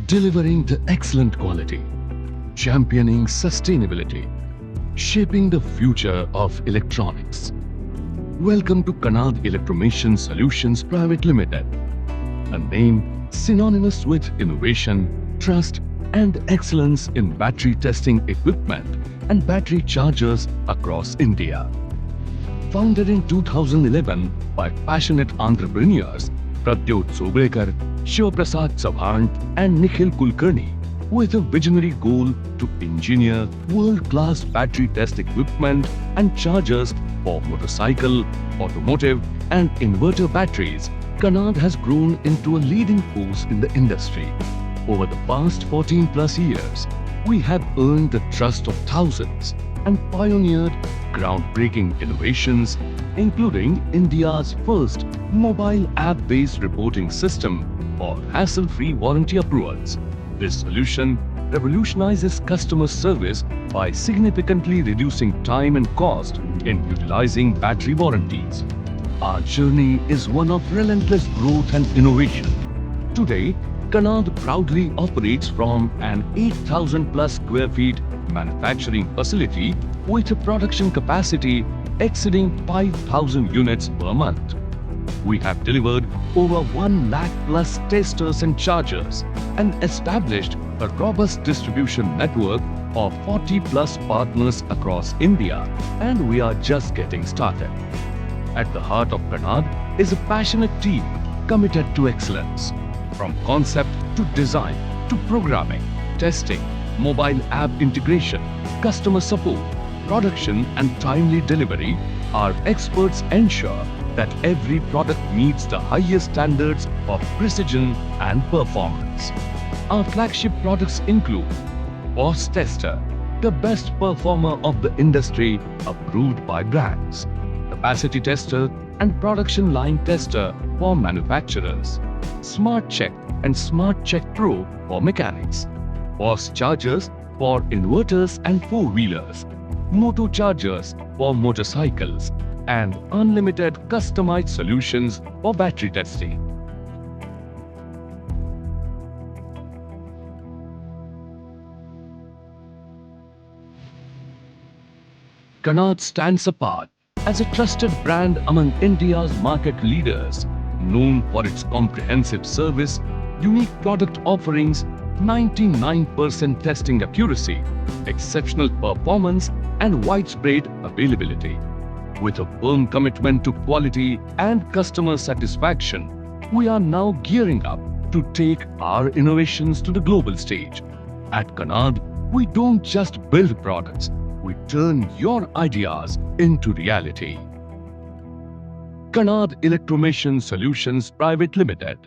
delivering the excellent quality, championing sustainability, shaping the future of electronics. Welcome to KANAAD Electromation Solutions Private Limited, a name synonymous with innovation, trust, and excellence in battery testing equipment and battery chargers across India. Founded in 2011 by passionate entrepreneurs Pradyot Sobrekar, Shiv Prasad Chauhan, and Nikhil Kulkarni, with a visionary goal to engineer world-class battery test equipment and chargers for motorcycle, automotive, and inverter batteries, KANAAD has grown into a leading force in the industry. Over the past 14+ years, we have earned the trust of thousands and pioneered groundbreaking innovations, including India's first mobile app-based reporting system for hassle-free warranty approvals. This solution revolutionizes customer service by significantly reducing time and cost in utilizing battery warranties. Our journey is one of relentless growth and innovation. Today, KANAAD proudly operates from an 8,000+ square feet manufacturing facility with a production capacity exceeding 5,000 units per month. We have delivered over 1 lakh+ testers and chargers and established a robust distribution network of 40+ partners across India, and we are just getting started. At the heart of KANAAD is a passionate team committed to excellence. From concept to design to programming, testing, mobile app integration, customer support, production and timely delivery, our experts ensure that every product meets the highest standards of precision and performance. Our flagship products include Boss Tester, the best performer of the industry approved by brands, Capacity Tester and Production Line Tester for manufacturers, Smart Check and Smart Check Pro for mechanics, Boss Chargers for inverters and four-wheelers, Moto Chargers for motorcycles, and unlimited customized solutions for battery testing. KANAAD stands apart as a trusted brand among India's market leaders, known for its comprehensive service, unique product offerings, 99% testing accuracy, exceptional performance, and widespread availability. With a firm commitment to quality and customer satisfaction, we are now gearing up to take our innovations to the global stage. At KANAAD, we don't just build products, we turn your ideas into reality. KANAAD Electromation Solutions Private Limited.